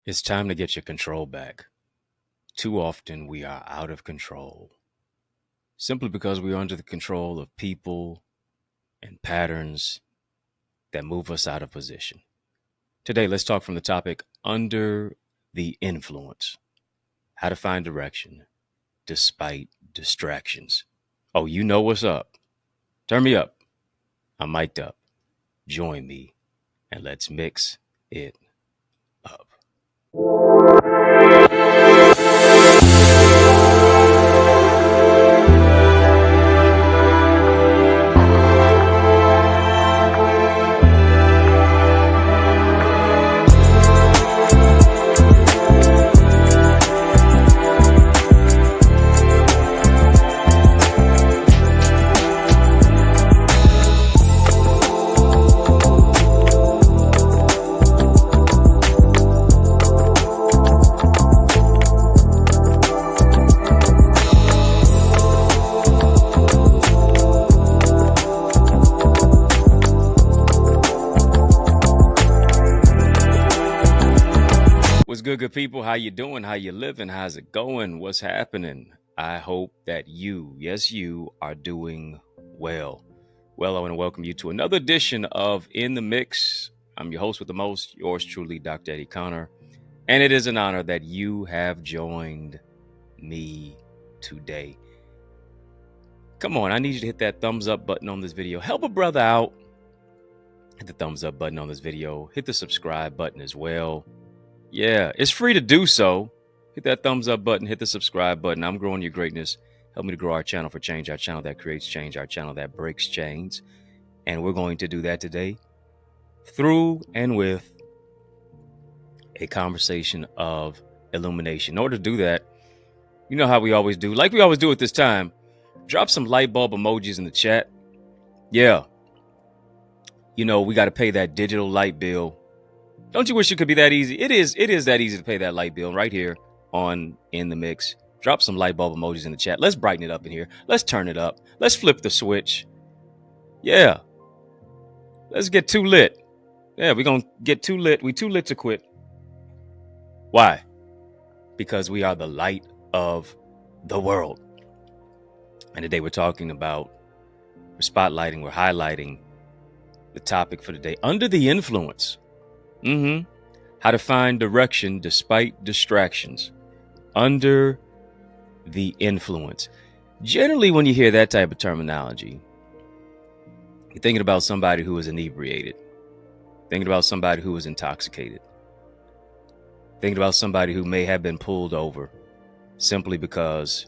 It's time to get your control back. Too often we are out of control simply because we are under the control of people and patterns that move us out of position. Today, let's talk from the topic under the influence, how to find direction despite distractions. Oh, you know what's up. Turn me up. I'm mic'd up. Join me and let's mix it up. What's good people? How you doing? How you living? How's it going? What's happening? I hope that you, yes, you are doing well. Well, I want to welcome you to another edition of In the Mix. I'm your host with the most, yours truly, Dr. Eddie Connor. And it is an honor that you have joined me today. Come on, I need you to hit that thumbs up button on this video. Help a brother out. Hit the thumbs up button on this video. Hit the subscribe button as well. Yeah, it's free to do so. Hit that thumbs up button, hit the subscribe button. I'm growing your greatness. Help me to grow our channel for change, our channel that creates change, our channel that breaks chains. And we're going to do that today through and with a conversation of illumination. In order to do that, you know how we always do, like we always do at this time, drop some light bulb emojis in the chat. Yeah. You know, we got to pay that digital light bill. Don't you wish it could be that easy? It is that easy to pay that light bill right here on In the Mix. Drop some light bulb emojis in the chat. Let's brighten it up in here. Let's turn it up. Let's flip the switch. Yeah. Let's get too lit. Yeah, we're going to get too lit. We too lit to quit. Why? Because we are the light of the world. And today we're talking about, we're spotlighting, we're highlighting the topic for today, under the influence. How to find direction despite distractions. Under the influence. Generally, when you hear that type of terminology, you're thinking about somebody who is inebriated. Thinking about somebody who is intoxicated. Thinking about somebody who may have been pulled over simply because,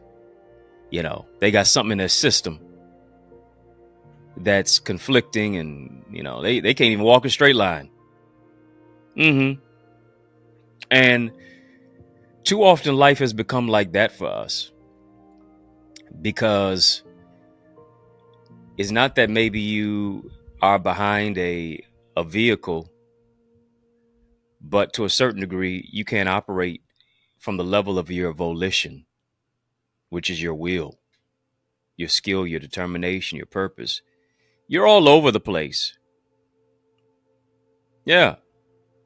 you know, they got something in their system that's conflicting and, you know, they can't even walk a straight line. And too often life has become like that for us, because it's not that maybe you are behind a vehicle, but to a certain degree, you can't operate from the level of your volition, which is your will, your skill, your determination, your purpose. You're all over the place. Yeah.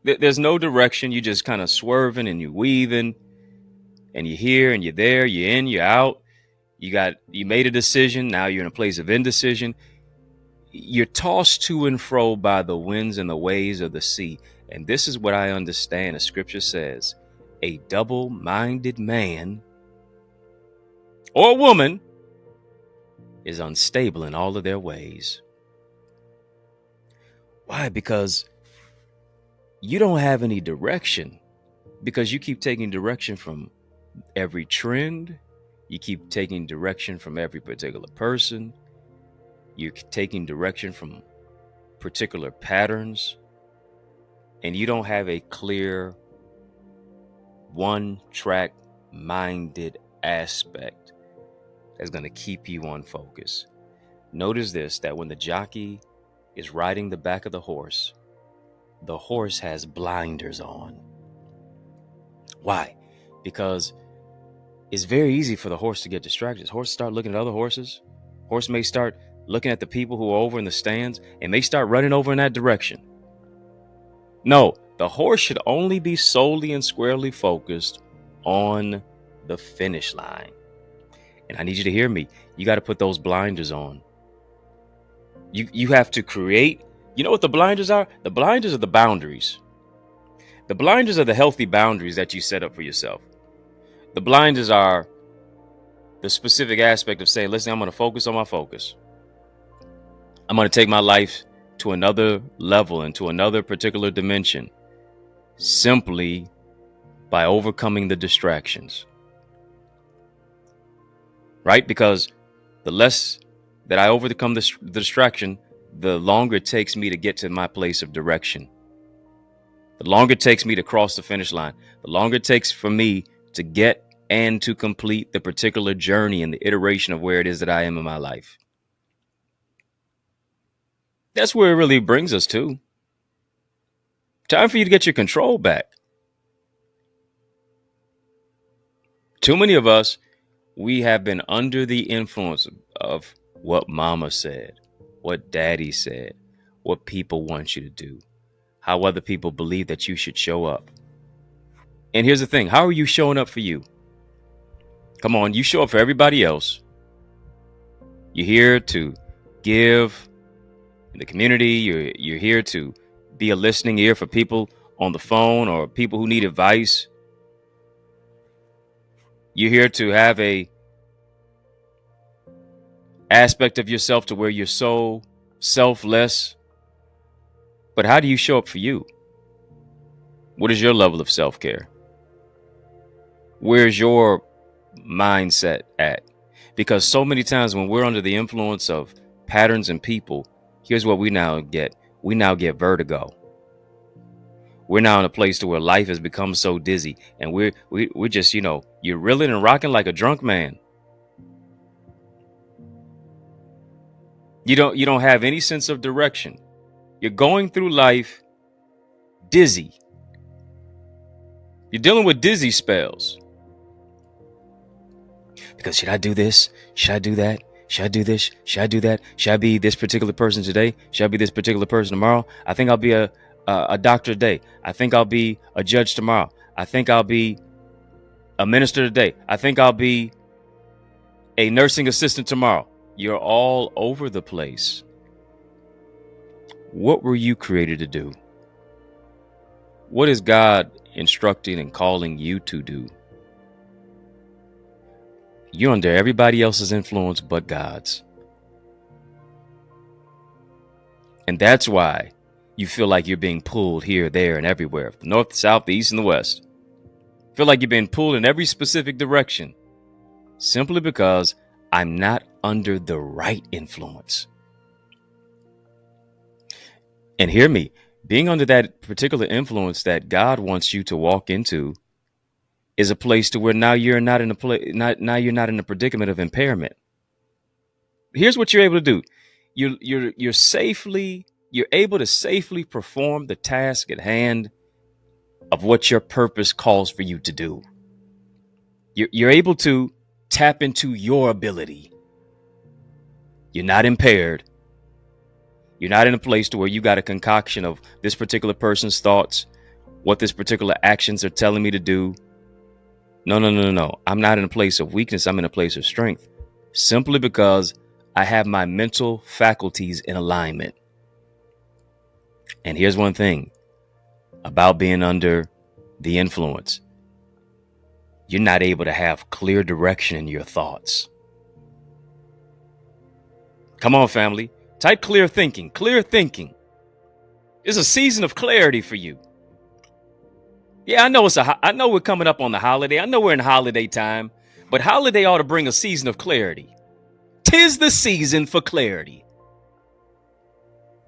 There's no direction. You just kind of swerving and you weaving and you're here and you're there, you're in, you're out. You made a decision. Now you're in a place of indecision. You're tossed to and fro by the winds and the waves of the sea. And this is what I understand. The scripture says, a double-minded man or woman is unstable in all of their ways. Why? Because you don't have any direction, because you keep taking direction from every trend. You keep taking direction from every particular person. You're taking direction from particular patterns, and you don't have a clear one-track minded aspect that's going to keep you on focus. Notice this, that when the jockey is riding the back of the horse has blinders on. Why? Because it's very easy for the horse to get distracted. Horse start looking at other horses. Horse may start looking at the people who are over in the stands and may start running over in that direction. No, The horse should only be solely and squarely focused on the finish line. And I need you to hear me. You got to put those blinders on. You have to create. You know what the blinders are? The blinders are the boundaries. The blinders are the healthy boundaries that you set up for yourself. The blinders are the specific aspect of saying, listen, I'm going to focus on my focus. I'm going to take my life to another level and to another particular dimension simply by overcoming the distractions. Right? Because the less that I overcome the distraction, the longer it takes me to get to my place of direction. The longer it takes me to cross the finish line. The longer it takes for me to get and to complete the particular journey and the iteration of where it is that I am in my life. That's where it really brings us to. Time for you to get your control back. Too many of us, we have been under the influence of what mama said, what daddy said, what people want you to do, how other people believe that you should show up. And here's the thing. How are you showing up for you? Come on, you show up for everybody else. You're here to give in the community. You're here to be a listening ear for people on the phone or people who need advice. You're here to have a aspect of yourself to where you're so selfless. But how do you show up for you? What is your level of self-care? Where's your mindset at? Because so many times when we're under the influence of patterns and people, here's what we now get. We now get vertigo. We're now in a place to where life has become so dizzy, and we're just, you're reeling and rocking like a drunk man. You don't have any sense of direction. You're going through life dizzy. You're dealing with dizzy spells. Because should I do this? Should I do that? Should I do this? Should I do that? Should I be this particular person today? Should I be this particular person tomorrow? I think I'll be a doctor today. I think I'll be a judge tomorrow. I think I'll be a minister today. I think I'll be a nursing assistant tomorrow. You're all over the place. What were you created to do? What is God instructing and calling you to do? You're under everybody else's influence but God's. And that's why you feel like you're being pulled here, there, and everywhere. The north, the south, the east, and the west. Feel like you're being pulled in every specific direction. Simply because I'm not under the right influence. And hear me, being under that particular influence that God wants you to walk into is a place to where now you're not in you're not in a predicament of impairment. Here's what you're able to do. You're able to safely perform the task at hand of what your purpose calls for you to do. You're able to tap into your ability. You're not impaired. You're not in a place to where you got a concoction of this particular person's thoughts, what this particular actions are telling me to do. No. I'm not in a place of weakness. I'm in a place of strength, simply because I have my mental faculties in alignment. And here's one thing about being under the influence. You're not able to have clear direction in your thoughts. Come on, family. Type clear thinking. Clear thinking. It's a season of clarity for you. Yeah, I know we're coming up on the holiday. I know we're in holiday time, but holiday ought to bring a season of clarity. 'Tis the season for clarity.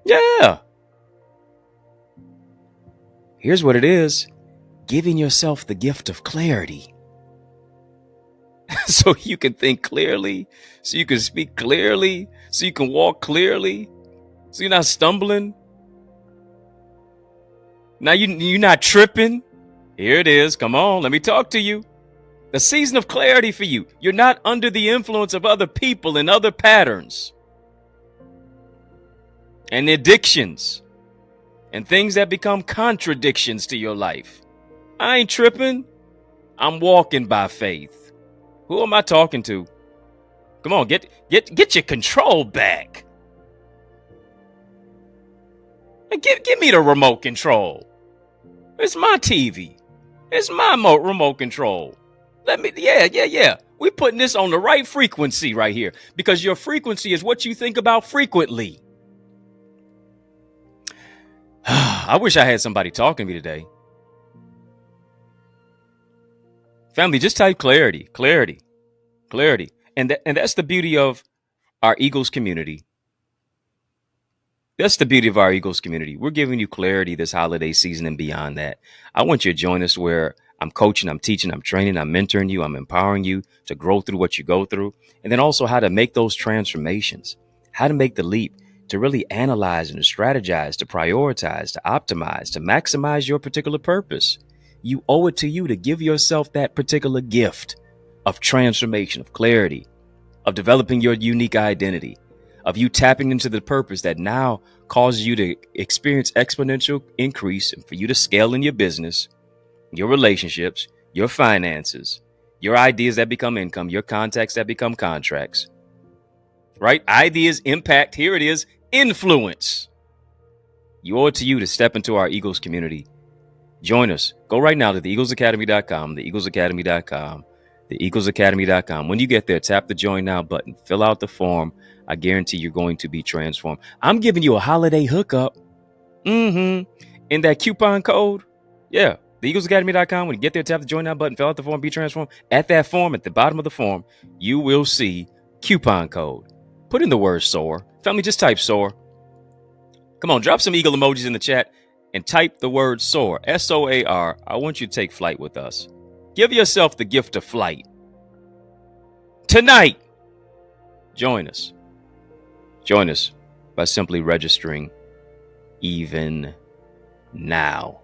Yeah. Here's what it is. Giving yourself the gift of clarity. So you can think clearly, so you can speak clearly, so you can walk clearly, so you're not stumbling. Now you're not tripping. Here it is. Come on, let me talk to you. The season of clarity for you. You're not under the influence of other people and other patterns and addictions. and things that become contradictions to your life. I ain't tripping. I'm walking by faith. Who am I talking to? Come on, get your control back. And give me the remote control. It's my TV. It's my remote control. Yeah. We're putting this on the right frequency right here, because your frequency is what you think about frequently. I wish I had somebody talking to me today. Family, just type clarity. And that's the beauty of our Eagles community. That's the beauty of our Eagles community. We're giving you clarity this holiday season and beyond that. I want you to join us where I'm coaching, I'm teaching, I'm training, I'm mentoring you, I'm empowering you to grow through what you go through. And then also how to make those transformations, how to make the leap, to really analyze and to strategize, to prioritize, to optimize, to maximize your particular purpose. You owe it to you to give yourself that particular gift of transformation, of clarity, of developing your unique identity, of you tapping into the purpose that now causes you to experience exponential increase, and for you to scale in your business, your relationships, your finances, your ideas that become income, your contacts that become contracts, right? Ideas, impact, here it is, influence. You owe it to you to step into our Eagles community. Join us. Go right now to theeaglesacademy.com, theeaglesacademy.com, theeaglesacademy.com. When you get there, tap the join now button, fill out the form. I guarantee you're going to be transformed. I'm giving you a holiday hookup. In that coupon code. Yeah. TheEaglesAcademy.com. When you get there, tap the join now button, fill out the form, be transformed. At that form, at the bottom of the form, you will see coupon code. Put in the word SOAR. Family, just type SOAR. Come on, drop some eagle emojis in the chat and type the word SOAR. SOAR. I want you to take flight with us. Give yourself the gift of flight. Tonight, join us. Join us by simply registering even now.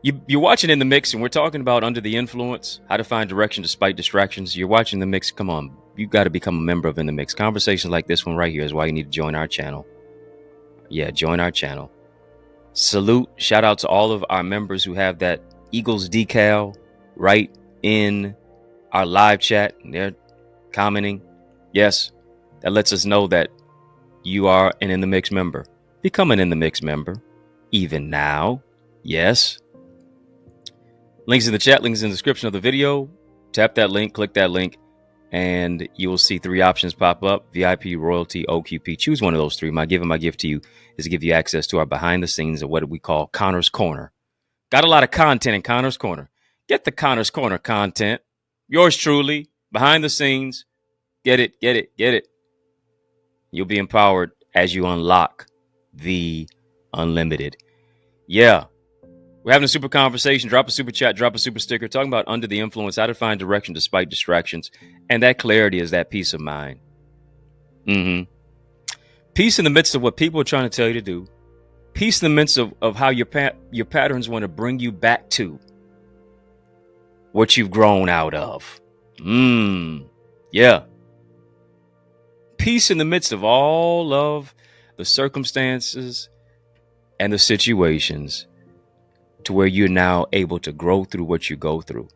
You're watching In the Mix, and we're talking about under the influence, how to find direction despite distractions. You're watching The Mix. Come on. You got to become a member of In the Mix. Conversations like this one right here is why you need to join our channel. Yeah, join our channel. Salute. Shout out to all of our members who have that Eagles decal right in our live chat. They're commenting. Yes, that lets us know that you are an In the Mix member. Become an In the Mix member. Even now. Yes. Links in the chat, links in the description of the video. Tap that link, click that link, and you will see 3 options pop up: VIP, Royalty, OQP. Choose one of those 3. My gift to you is to give you access to our behind the scenes of what we call Connor's Corner. Got a lot of content in Connor's Corner. Get the Connor's Corner content. Yours truly, behind the scenes. Get it. You'll be empowered as you unlock the unlimited. Yeah. We're having a super conversation. Drop a super chat, drop a super sticker, talking about under the influence, how to find direction despite distractions. And that clarity is that peace of mind. Peace in the midst of what people are trying to tell you to do. Peace in the midst of how your patterns want to bring you back to what you've grown out of. Yeah. Peace in the midst of all of the circumstances and the situations, to where you're now able to grow through what you go through.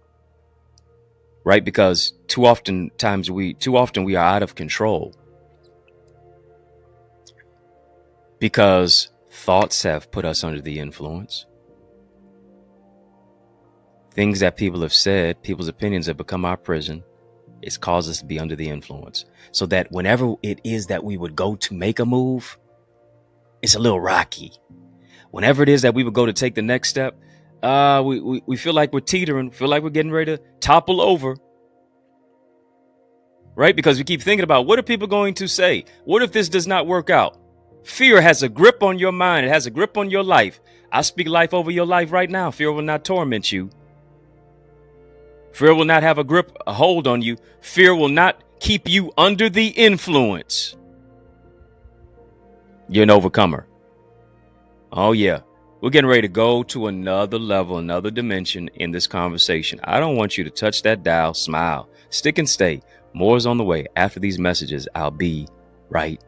Right? Because too often we are out of control. Because thoughts have put us under the influence. Things that people have said, people's opinions have become our prison. It's caused us to be under the influence. So that whenever it is that we would go to make a move, it's a little rocky. Whenever it is that we would go to take the next step, we feel like we're teetering, feel like we're getting ready to topple over. Right? Because we keep thinking about, what are people going to say? What if this does not work out? Fear has a grip on your mind. It has a grip on your life. I speak life over your life right now. Fear will not torment you. Fear will not have a hold on you. Fear will not keep you under the influence. You're an overcomer. Oh, yeah. We're getting ready to go to another level, another dimension in this conversation. I don't want you to touch that dial. Smile. Stick and stay. More is on the way. After these messages, I'll be right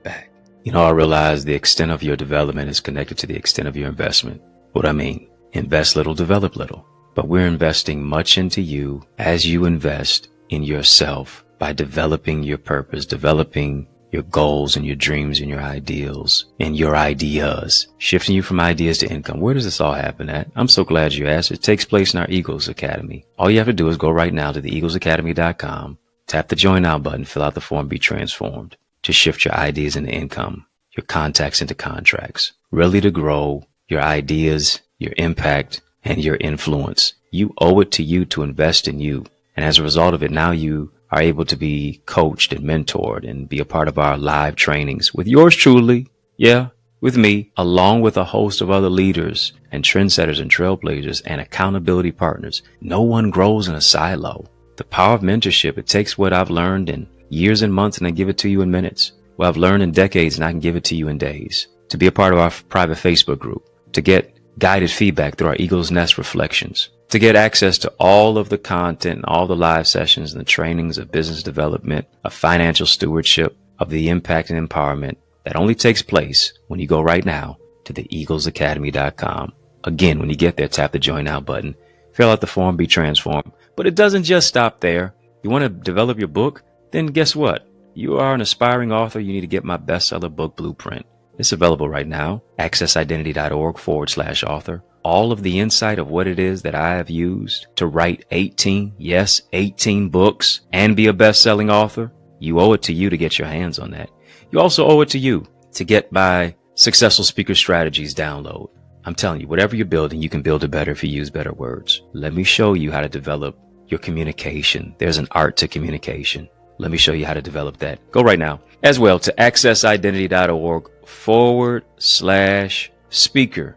back. I realize the extent of your development is connected to the extent of your investment. What I mean, invest little, develop little. But we're investing much into you as you invest in yourself by developing your purpose, developing your goals and your dreams and your ideals and your ideas, shifting you from ideas to income. Where does this all happen at? I'm so glad you asked. It takes place in our Eagles Academy. All you have to do is go right now to theeaglesacademy.com, tap the join now button, fill out the form, be transformed to shift your ideas into income, your contacts into contracts, really to grow your ideas, your impact, and your influence. You owe it to you to invest in you. And as a result of it, now you are able to be coached and mentored and be a part of our live trainings with yours truly. Yeah, with me, along with a host of other leaders and trendsetters and trailblazers and accountability partners. No one grows in a silo. The power of mentorship, it takes what I've learned in years and months and I give it to you in minutes. What I've learned in decades and I can give it to you in days. To be a part of our private Facebook group, to get guided feedback through our Eagle's Nest reflections, to get access to all of the content, all the live sessions and the trainings of business development, of financial stewardship, of the impact and empowerment that only takes place when you go right now to theeaglesacademy.com. Again, when you get there, tap the join now button, fill out the form, be transformed. But it doesn't just stop there. You want to develop your book? Then guess what? You are an aspiring author. You need to get my bestseller book blueprint. It's available right now. accessidentity.org/author. All of the insight of what it is that I have used to write 18 books and be a best-selling author. You owe it to you to get your hands on that. You also owe it to you to get my Successful Speaker Strategies download. I'm telling you, whatever you're building, you can build it better if you use better words. Let me show you how to develop your communication. There's an art to communication. Let me show you how to develop that. Go right now as well to accessidentity.org/speaker.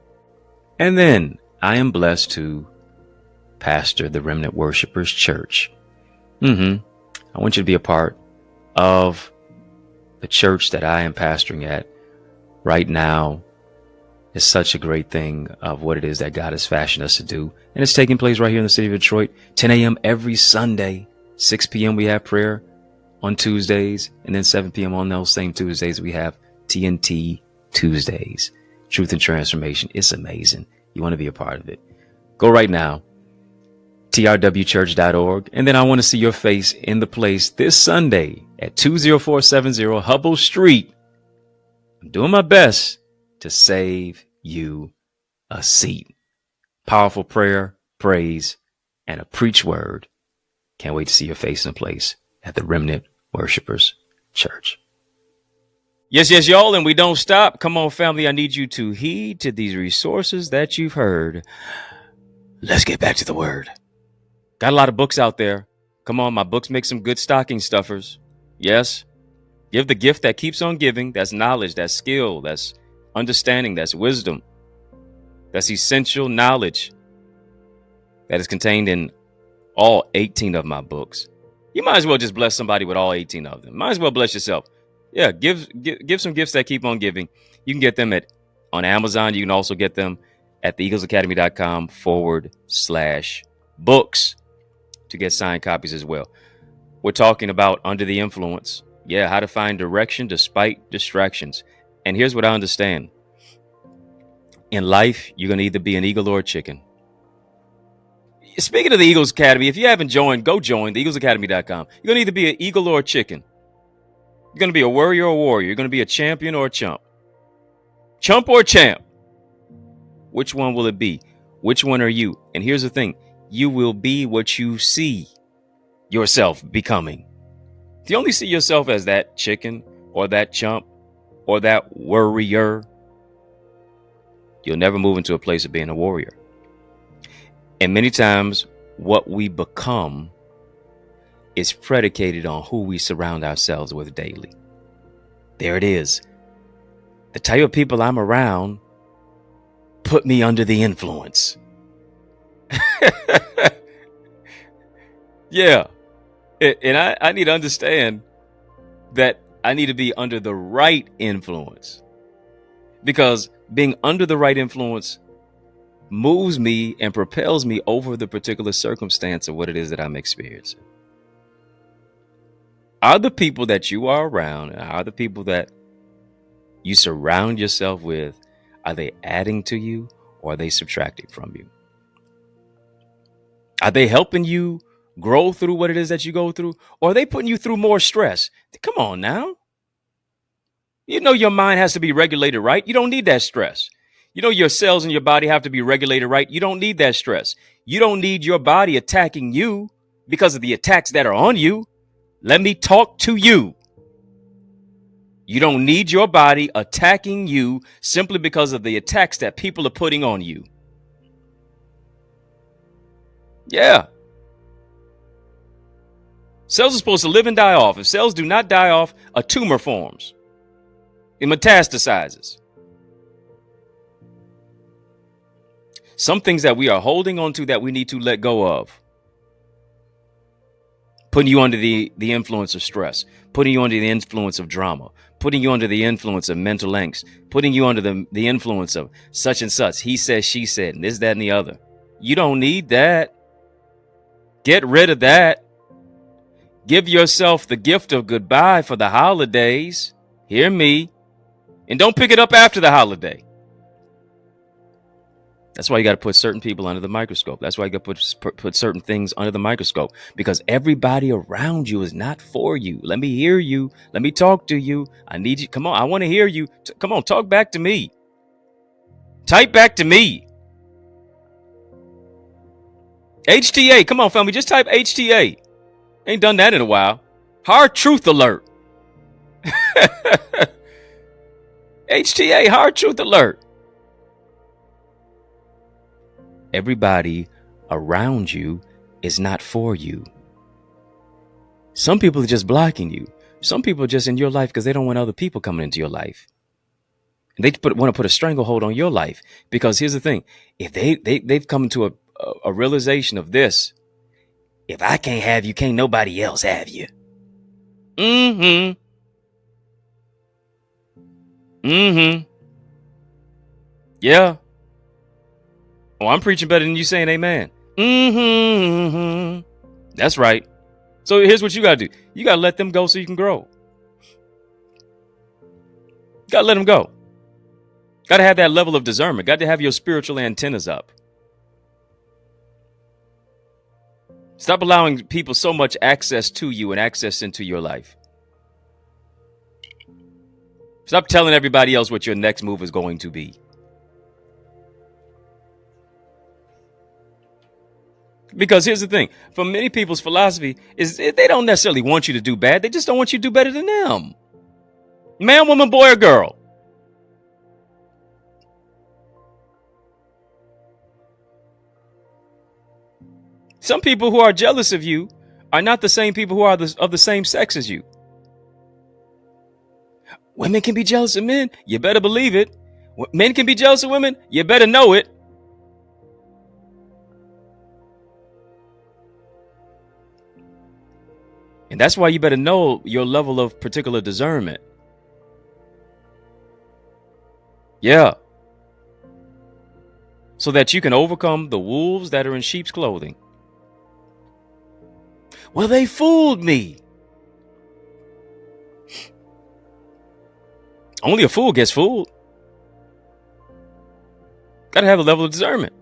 And then I am blessed to pastor the Remnant Worshipers Church. I want you to be a part of the church that I am pastoring at right now. Is such a great thing of what it is that God has fashioned us to do. And it's taking place right here in the city of Detroit, 10 a.m. every Sunday, 6 p.m. we have prayer on Tuesdays, and then 7 p.m. on those same Tuesdays we have TNT Tuesdays, Truth and Transformation. It's amazing. You want to be a part of it. Go right now, trwchurch.org, and then I want to see your face in the place this Sunday at 20470 Hubble Street. I'm doing my best to save you a seat. Powerful prayer, praise, and a preach word. Can't wait to see your face in place at the Remnant Worshipers Church. Yes, y'all, and we don't stop. Come on, family. I need you to heed to these resources that you've heard. Let's get back to the word. Got a lot of books out there. Come on, my books make some good stocking stuffers. Yes. Give the gift that keeps on giving. That's knowledge, that's skill, that's understanding, that's wisdom, that's essential knowledge that is contained in all 18 of my books. You might as well just bless somebody with all 18 of them. Might as well bless yourself. Yeah, give some gifts that keep on giving. You can get them on Amazon. You can also get them at theeaglesacademy.com/books to get signed copies as well. We're talking about Under the Influence. Yeah, how to find direction despite distractions. And here's what I understand. In life, you're going to either be an eagle or a chicken. Speaking of the Eagles Academy, if you haven't joined, go join theeaglesacademy.com. You're going to either be an eagle or a chicken. You're going to be a warrior or a warrior. You're going to be a champion or a chump. Chump or champ? Which one will it be? Which one are you? And here's the thing. You will be what you see yourself becoming. If you only see yourself as that chicken or that chump or that warrior, you'll never move into a place of being a warrior. And many times what we become is predicated on who we surround ourselves with daily. There it is. The type of people I'm around put me under the influence. Yeah. And I need to understand that I need to be under the right influence, because being under the right influence moves me and propels me over the particular circumstance of what it is that I'm experiencing. Are the people that you are around, are the people that you surround yourself with, are they adding to you or are they subtracting from you? Are they helping you grow through what it is that you go through? Or are they putting you through more stress? Come on now. You know your mind has to be regulated, right? You don't need that stress. You know your cells in your body have to be regulated, right? You don't need that stress. You don't need your body attacking you because of the attacks that are on you. Let me talk to you. You don't need your body attacking you simply because of the attacks that people are putting on you. Yeah. Cells are supposed to live and die off. If cells do not die off, a tumor forms. It metastasizes. Some things that we are holding on to that we need to let go of. Putting you under the influence of stress, putting you under the influence of drama, putting you under the influence of mental angst, putting you under the influence of such and such. He said, she said, and this, that, and the other. You don't need that. Get rid of that. Give yourself the gift of goodbye for the holidays. Hear me. And don't pick it up after the holiday. That's why you got to put certain people under the microscope. That's why you got to put certain things under the microscope, because everybody around you is not for you. Let me hear you. Let me talk to you. I need you. Come on. I want to hear you. Come on. Talk back to me. Type back to me. HTA. Come on, family. Just type HTA. Ain't done that in a while. Hard truth alert. HTA. Hard truth alert. Everybody around you is not for you. Some people are just blocking you. Some people are just in your life because they don't want other people coming into your life. And they want to put a stranglehold on your life, because here's the thing. If they've come to a realization of this, if I can't have you, can't nobody else have you. Mm-hmm. Yeah. Oh, I'm preaching better than you saying amen. That's right. So here's what you got to do. You got to let them go so you can grow. Got to let them go. Got to have that level of discernment. Got to have your spiritual antennas up. Stop allowing people so much access to you and access into your life. Stop telling everybody else what your next move is going to be. Because here's the thing. For many people's philosophy is they don't necessarily want you to do bad. They just don't want you to do better than them. Man, woman, boy, or girl. Some people who are jealous of you are not the same people who are of the same sex as you. Women can be jealous of men. You better believe it. Men can be jealous of women. You better know it. And that's why you better know your level of particular discernment. Yeah. So that you can overcome the wolves that are in sheep's clothing. Well, they fooled me. Only a fool gets fooled. Got to have a level of discernment.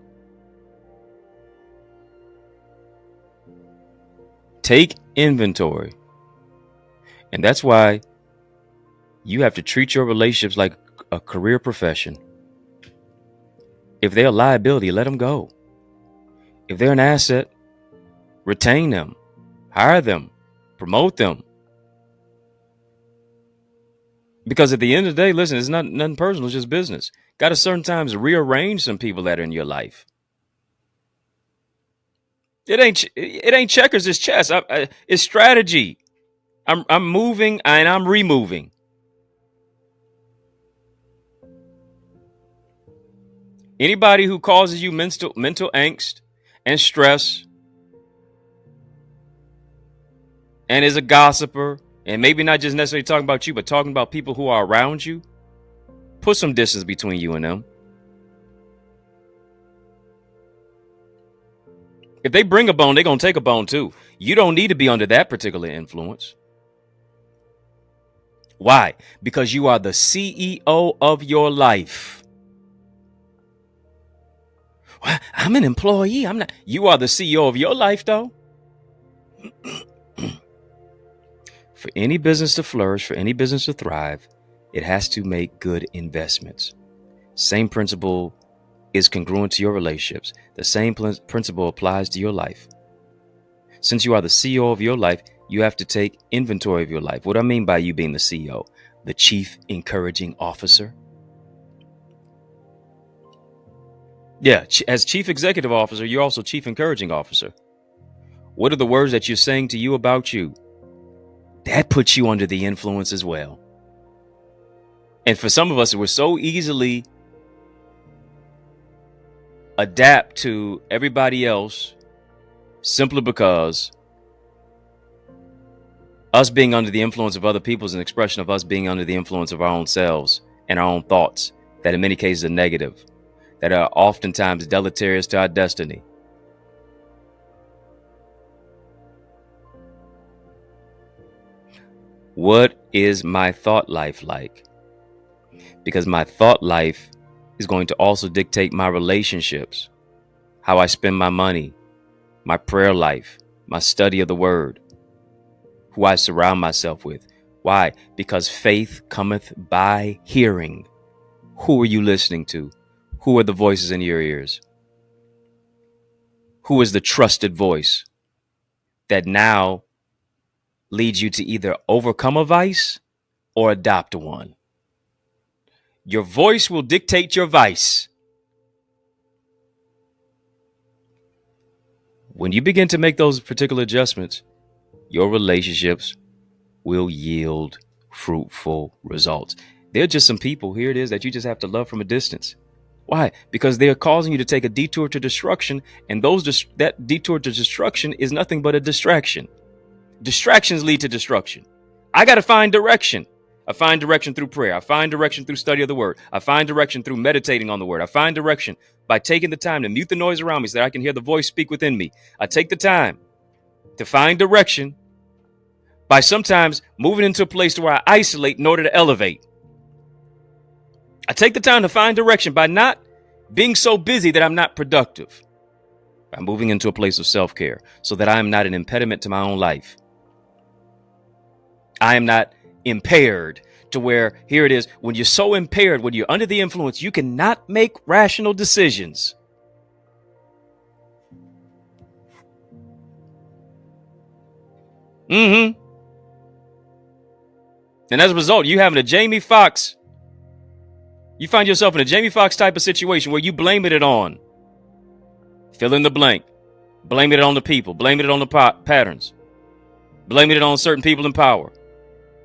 Take inventory. And that's why you have to treat your relationships like a career profession. If they're a liability, let them go. If they're an asset, retain them, hire them, promote them. Because at the end of the day, listen, it's nothing personal, it's just business. Got to certain times rearrange some people that are in your life. It ain't checkers, it's chess. It's strategy. I'm moving and I'm removing. Anybody who causes you mental angst and stress and is a gossiper, and maybe not just necessarily talking about you, but talking about people who are around you, put some distance between you and them. If they bring a bone, they're going to take a bone too. You don't need to be under that particular influence. Why? Because you are the CEO of your life. Well, I'm an employee. I'm not. You are the CEO of your life, though. For any business to flourish, for any business to thrive, it has to make good investments. Same principle is congruent to your relationships. The same principle applies to your life. Since you are the CEO of your life, you have to take inventory of your life. What do I mean by you being the CEO? The chief encouraging officer. Yeah, as chief executive officer, you're also chief encouraging officer. What are the words that you're saying to you about you? That puts you under the influence as well. And for some of us, we're so easily adapt to everybody else simply because us being under the influence of other people is an expression of us being under the influence of our own selves and our own thoughts that in many cases are negative, that are oftentimes deleterious to our destiny. What is my thought life like? Because my thought life is going to also dictate my relationships, how I spend my money, my prayer life, my study of the word, who I surround myself with. Why? Because faith cometh by hearing. Who are you listening to? Who are the voices in your ears? Who is the trusted voice that now leads you to either overcome a vice or adopt one? Your voice will dictate your vice. When you begin to make those particular adjustments, your relationships will yield fruitful results. There are just some people, here it is, that you just have to love from a distance. Why? Because they are causing you to take a detour to destruction, and that detour to destruction is nothing but a distraction. Distractions lead to destruction. I got to find direction. I find direction through prayer. I find direction through study of the word. I find direction through meditating on the word. I find direction by taking the time to mute the noise around me so that I can hear the voice speak within me. I take the time to find direction by sometimes moving into a place where I isolate in order to elevate. I take the time to find direction by not being so busy that I'm not productive. By moving into a place of self-care so that I am not an impediment to my own life. I am not impaired to where, here it is, when you're so impaired, when you're under the influence, you cannot make rational decisions. And as a result, you having a Jamie Foxx. You find yourself in a Jamie Foxx type of situation where you blaming it on. Fill in the blank. Blaming it on the people. Blaming it on the patterns. Blaming it on certain people in power.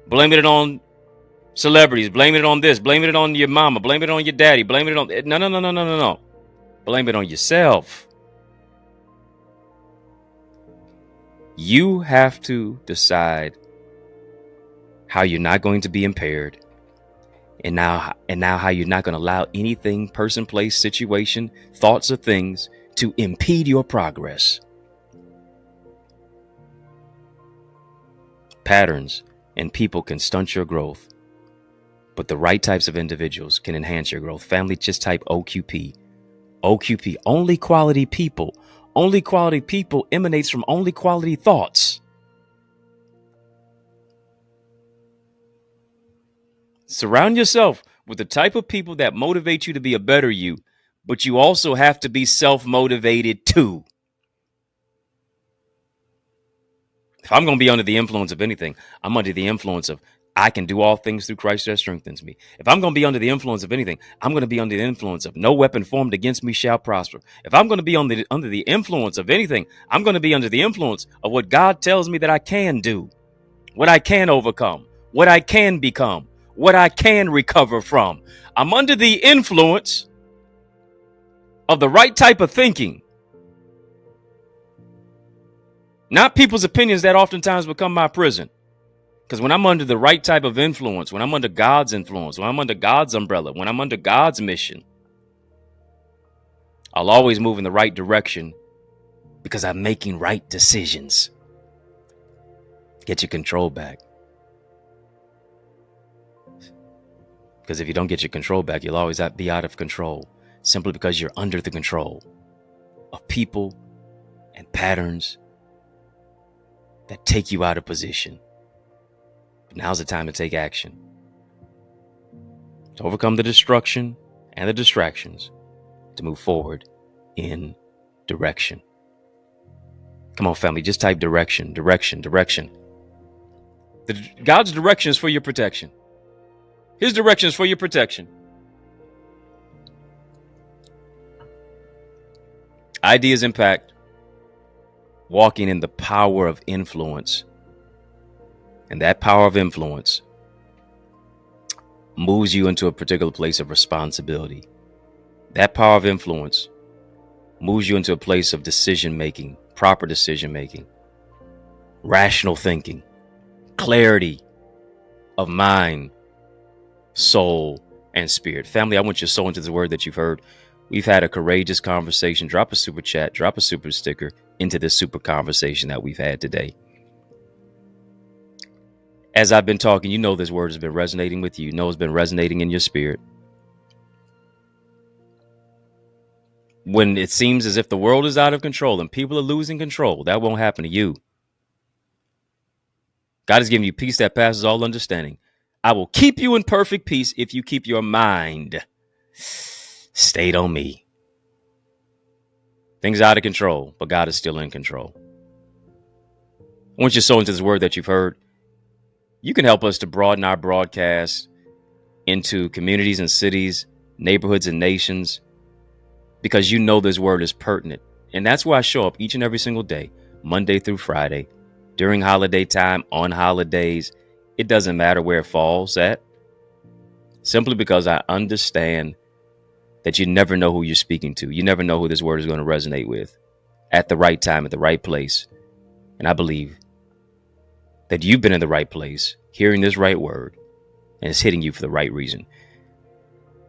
Blaming it on celebrities. Blaming it on this. Blaming it on your mama. Blaming it on your daddy. Blaming it on... No. Blame it on yourself. You have to decide how you're not going to be impaired. And now how you're not going to allow anything, person, place, situation, thoughts, or things to impede your progress. Patterns and people can stunt your growth, but the right types of individuals can enhance your growth. Family, just type OQP. OQP, only quality people. Only quality people emanates from only quality thoughts. Surround yourself with the type of people that motivate you to be a better you, but you also have to be self-motivated too. If I'm going to be under the influence of anything, I'm under the influence of I can do all things through Christ that strengthens me. If I'm going to be under the influence of anything, I'm going to be under the influence of no weapon formed against me shall prosper. If I'm going to be under the influence of anything, I'm going to be under the influence of what God tells me that I can do, what I can overcome, what I can become, what I can recover from. I'm under the influence of the right type of thinking. Not people's opinions that oftentimes become my prison. Because when I'm under the right type of influence, when I'm under God's influence, when I'm under God's umbrella, when I'm under God's mission, I'll always move in the right direction because I'm making right decisions. Get your control back. Because if you don't get your control back, you'll always be out of control, simply because you're under the control of people and patterns that take you out of position. But now's the time to take action, to overcome the destruction and the distractions, to move forward in direction. Come on, family, just type direction, direction, direction. God's direction is for your protection. His direction is for your protection. Ideas impact, walking in the power of influence. And that power of influence moves you into a particular place of responsibility. That power of influence moves you into a place of decision making, proper decision making, rational thinking, clarity of mind, soul, and spirit. Family, I want you to sow into the word that you've heard. We've had a courageous conversation. Drop a super chat, drop a super sticker into this super conversation that we've had today. As I've been talking, you know this word has been resonating with you. You know it's been resonating in your spirit. When it seems as if the world is out of control and people are losing control, that won't happen to you. God has given you peace that passes all understanding. I will keep you in perfect peace if you keep your mind stayed on me. Things are out of control, but God is still in control. I want you to sow into this word that you've heard. You can help us to broaden our broadcast into communities and cities, neighborhoods and nations, because you know this word is pertinent. And that's why I show up each and every single day, Monday through Friday, during holiday time, on holidays. It doesn't matter where it falls at, simply because I understand that you never know who you're speaking to. You never know who this word is going to resonate with at the right time, at the right place. And I believe that you've been in the right place, hearing this right word, and it's hitting you for the right reason.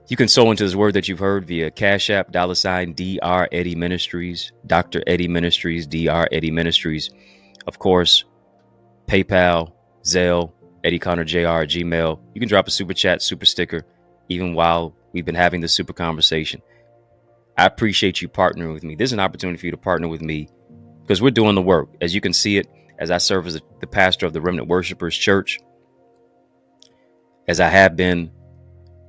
You can sow into this word that you've heard via Cash App, $ Dr. Eddie Ministries, Dr. Eddie Ministries, Dr. Eddie Ministries. Of course, PayPal, Zelle, EddieConnorJr at Gmail. You can drop a super chat, super sticker, even while we've been having this super conversation. I appreciate you partnering with me. This is an opportunity for you to partner with me because we're doing the work. As you can see it, as I serve as the pastor of the Remnant Worshipers Church, as I have been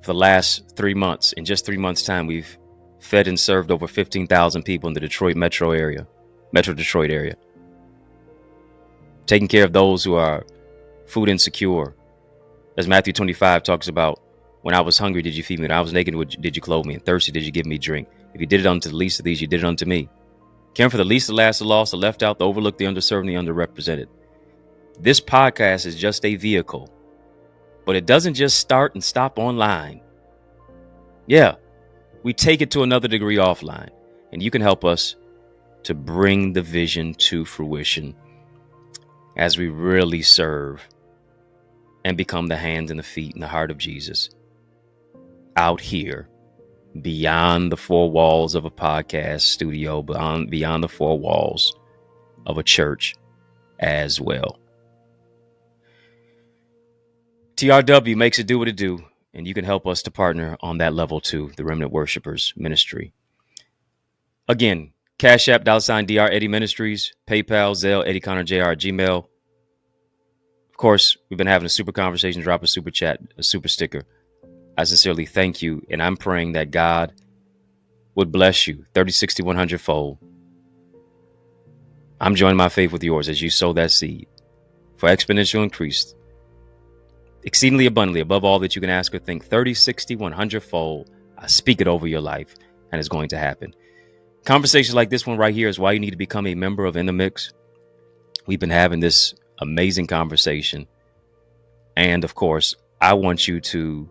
for the last 3 months. In just 3 months' time, we've fed and served over 15,000 people in the Metro Detroit area. Taking care of those who are food insecure. As Matthew 25 talks about, when I was hungry, did you feed me? When I was naked, did you clothe me? And thirsty, did you give me drink? If you did it unto the least of these, you did it unto me. Caring for the least, the last, the lost, the left out, the overlooked, the underserved, and the underrepresented. This podcast is just a vehicle, but it doesn't just start and stop online. Yeah, we take it to another degree offline, and you can help us to bring the vision to fruition as we really serve and become the hands and the feet and the heart of Jesus out here, beyond the four walls of a podcast studio, beyond the four walls of a church as well. TRW makes it do what it do, and you can help us to partner on that level too, the Remnant Worshipers Ministry. Again, Cash App, $ Dr. Eddie Ministries, PayPal, Zelle, EddieConnorJr at Gmail. Of course, we've been having a super conversation. Drop a super chat, a super sticker. I sincerely thank you, and I'm praying that God would bless you 30, 60, 100 fold. I'm joining my faith with yours as you sow that seed for exponential increase, exceedingly abundantly, above all that you can ask or think, 30, 60, 100 fold. I speak it over your life, and it's going to happen. Conversations like this one right here is why you need to become a member of In the Mix. We've been having this amazing conversation. And of course, I want you to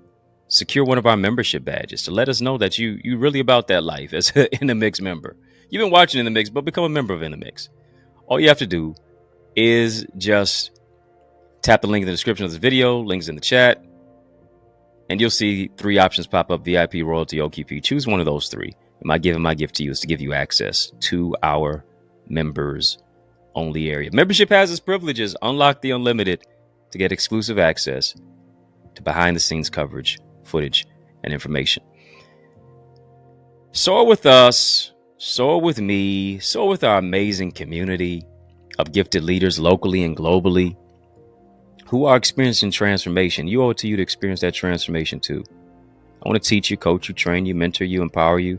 secure one of our membership badges to let us know that you really about that life as an In the Mix member. You've been watching In the Mix, but become a member of In the Mix. All you have to do is just tap the link in the description of this video, links in the chat, and you'll see 3 options pop up: VIP, royalty, OQP. Choose one of those 3. And my gift to you is to give you access to our members only area. Membership has its privileges. Unlock the unlimited to get exclusive access to behind the scenes coverage footage and information. Soar with us, soar with me, soar with our amazing community of gifted leaders locally and globally who are experiencing transformation. You owe it to you to experience that transformation too. I want to teach you, coach you, train you, mentor you, empower you,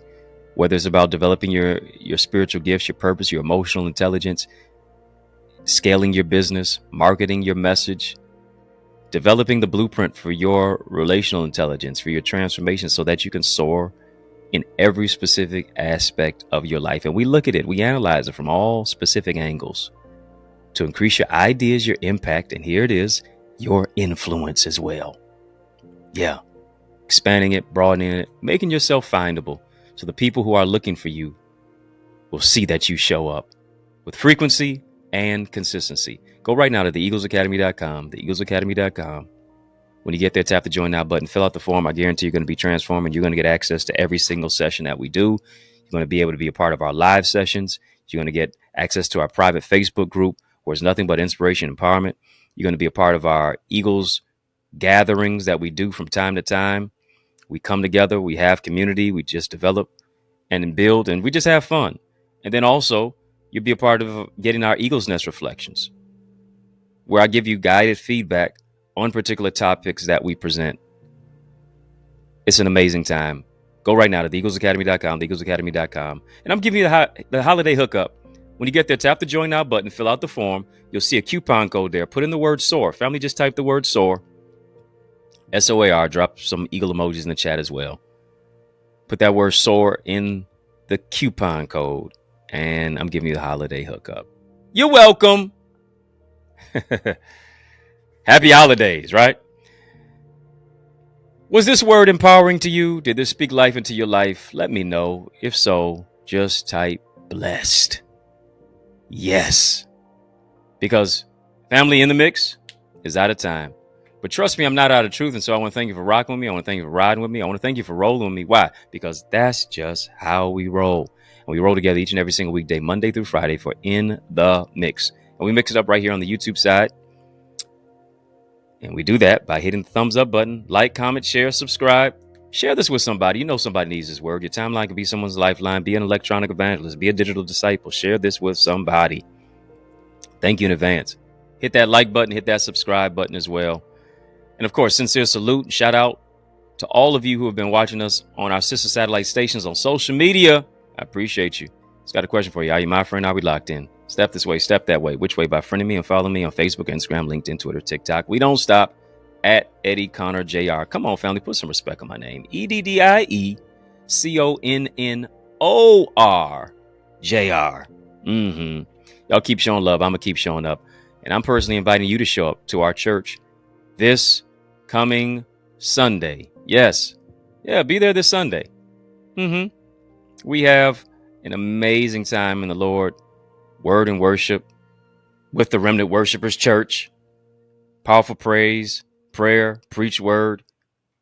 whether it's about developing your spiritual gifts, your purpose, your emotional intelligence, scaling your business, marketing your message, developing the blueprint for your relational intelligence, for your transformation so that you can soar in every specific aspect of your life. And we look at it, we analyze it from all specific angles to increase your ideas, your impact, and here it is, your influence as well. Yeah. Expanding it, broadening it, making yourself findable so the people who are looking for you will see that you show up with frequency and consistency. Go right now to theeaglesacademy.com, theeaglesacademy.com. When you get there, tap the Join Now button, fill out the form. I guarantee you're going to be transformed and you're going to get access to every single session that we do. You're going to be able to be a part of our live sessions. You're going to get access to our private Facebook group where it's nothing but inspiration and empowerment. You're going to be a part of our Eagles gatherings that we do from time to time. We come together, we have community, we just develop and build, and we just have fun. And then also, you'll be a part of getting our Eagles Nest reflections, where I give you guided feedback on particular topics that we present. It's an amazing time. Go right now to theeaglesacademy.com, theeaglesacademy.com. And I'm giving you the holiday hookup. When you get there, tap the Join Now button, fill out the form. You'll see a coupon code there. Put in the word SOAR. Family, just type the word SOAR. SOAR, drop some eagle emojis in the chat as well. Put that word SOAR in the coupon code, and I'm giving you the holiday hookup. You're welcome. Happy holidays, right? Was this word empowering to you? Did this speak life into your life? Let me know. If so, just type blessed. Yes. Because family in the mix is out of time. But trust me, I'm not out of truth. And so I want to thank you for rocking with me. I want to thank you for riding with me. I want to thank you for rolling with me. Why? Because that's just how we roll. And we roll together each and every single weekday, Monday through Friday for In the Mix. And we mix it up right here on the YouTube side. And we do that by hitting the thumbs up button, like, comment, share, subscribe. Share this with somebody. You know somebody needs this word. Your timeline can be someone's lifeline. Be an electronic evangelist. Be a digital disciple. Share this with somebody. Thank you in advance. Hit that like button. Hit that subscribe button as well. And of course, sincere salute and shout out to all of you who have been watching us on our sister satellite stations on social media. I appreciate you. Just got a question for you. Are you my friend? Are we locked in? Step this way, step that way. Which way? By friending me and following me on Facebook, Instagram, LinkedIn, Twitter, TikTok. We don't stop at EddieConnorJr. Come on, family, put some respect on my name. EddieConnorJr. Y'all keep showing love. I'm going to keep showing up. And I'm personally inviting you to show up to our church this coming Sunday. Yes. Yeah, be there this Sunday. We have an amazing time in the Lord. Word and worship with the Remnant Worshipers Church. Powerful praise, prayer, preach word.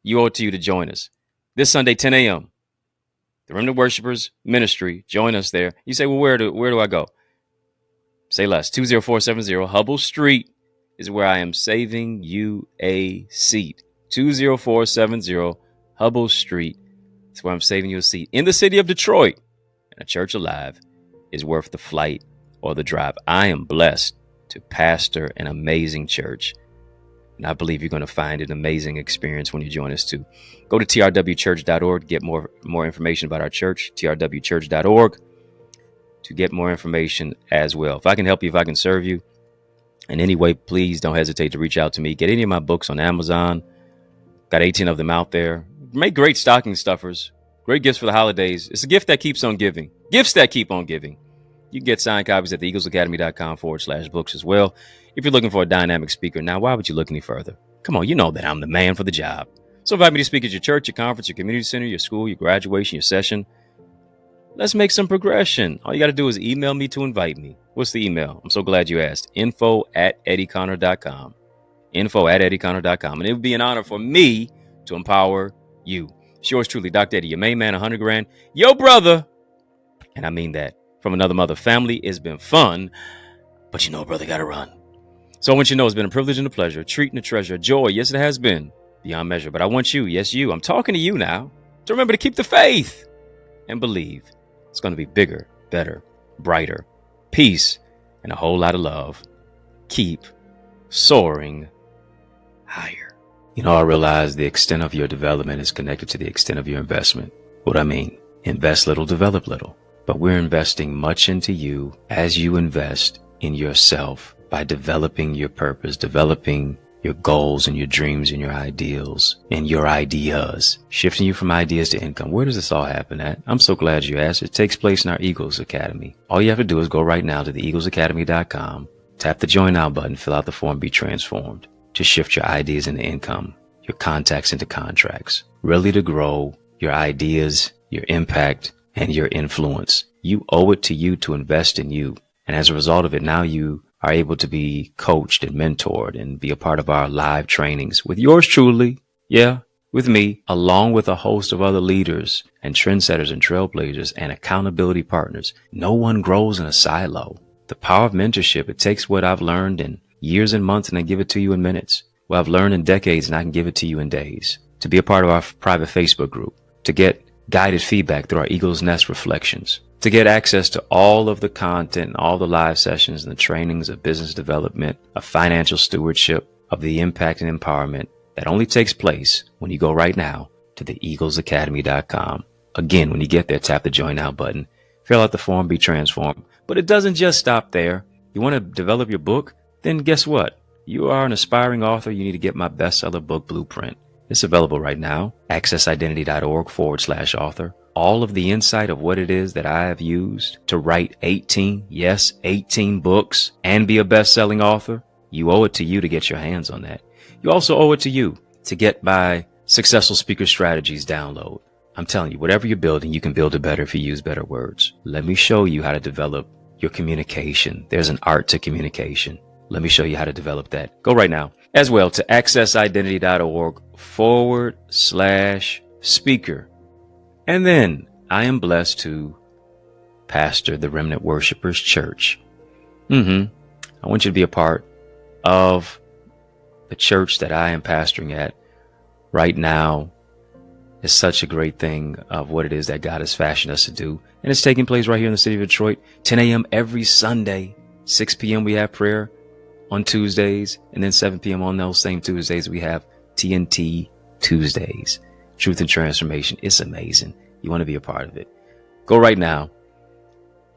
You owe it to you to join us. This Sunday, 10 a.m. The Remnant Worshipers Ministry. Join us there. You say, well, where do I go? Say less. 20470 Hubble Street is where I am saving you a seat. 20470 Hubble Street is where I'm saving you a seat. In the city of Detroit. And a church alive is worth the flight or the drive. I am blessed to pastor an amazing church. And I believe you're going to find an amazing experience when you join us too. Go to trwchurch.org, get more information about our church, trwchurch.org, to get more information as well. If I can help you, if I can serve you in any way, please don't hesitate to reach out to me. Get any of my books on Amazon. Got 18 of them out there. Make great stocking stuffers. Great gifts for the holidays. It's a gift that keeps on giving. Gifts that keep on giving. You can get signed copies at theeaglesacademy.com/books as well. If you're looking for a dynamic speaker, now why would you look any further? Come on, you know that I'm the man for the job. So invite me to speak at your church, your conference, your community center, your school, your graduation, your session. Let's make some progression. All you got to do is email me to invite me. What's the email? I'm so glad you asked. info@eddieconnor.com. info@eddieconnor.com. And it would be an honor for me to empower you. It's yours truly, Dr. Eddie, your main man, 100 grand. Yo, brother. And I mean that. From another mother. Family, it's been fun. But you know, brother, got to run. So I want you to know it's been a privilege and a pleasure, a treat and a treasure, a joy. Yes, it has been beyond measure. But I want you, yes, you, I'm talking to you now, to remember to keep the faith and believe it's going to be bigger, better, brighter, peace, and a whole lot of love. Keep soaring higher. You know, I realize the extent of your development is connected to the extent of your investment. What I mean, invest little, develop little. But we're investing much into you as you invest in yourself by developing your purpose, developing your goals and your dreams and your ideals and your ideas, shifting you from ideas to income. Where does this all happen at? I'm so glad you asked. It takes place in our Eagles Academy. All you have to do is go right now to theeaglesacademy.com, tap the Join Now button, fill out the form, be transformed, to shift your ideas into income, your contacts into contracts, really to grow your ideas, your impact, and your influence. You owe it to you to invest in you. And as a result of it, now you are able to be coached and mentored and be a part of our live trainings with yours truly. Yeah, with me, along with a host of other leaders and trendsetters and trailblazers and accountability partners. No one grows in a silo. The power of mentorship, it takes what I've learned in years and months and I give it to you in minutes. What I've learned in decades and I can give it to you in days. To be a part of our private Facebook group, to get guided feedback through our Eagle's Nest reflections, to get access to all of the content and all the live sessions and the trainings of business development, of financial stewardship, of the impact and empowerment that only takes place when you go right now to theeaglesacademy.com. Again, when you get there, tap the Join Now button, fill out the form, be transformed. But it doesn't just stop there. You want to develop your book? Then guess what? You are an aspiring author. You need to get my bestseller book blueprint. It's available right now. accessidentity.org/author. All of the insight of what it is that I have used to write 18 books and be a best-selling author. You owe it to you to get your hands on that. You also owe it to you to get my Successful Speaker Strategies download. I'm telling you, whatever you're building, you can build it better if you use better words. Let me show you how to develop your communication. There's an art to communication. Let me show you how to develop that. Go right now as well to accessidentity.org/speaker. And then I am blessed to pastor the Remnant Worshipers Church. I want you to be a part of the church that I am pastoring at right now. Is such a great thing of what it is that God has fashioned us to do. And it's taking place right here in the city of Detroit, 10 a.m. every Sunday, 6 p.m. we have prayer on Tuesdays, and then 7 p.m. on those same Tuesdays we have TNT Tuesdays, Truth and Transformation. It's amazing. You want to be a part of it. Go right now,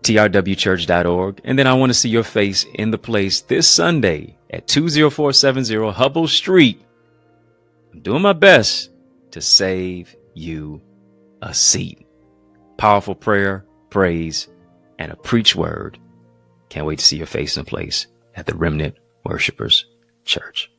trwchurch.org, and then I want to see your face in the place this Sunday at 20470 Hubble Street. I'm doing my best to save you a seat. Powerful prayer, praise, and a preach word. Can't wait to see your face in place at the Remnant Worshipers Church.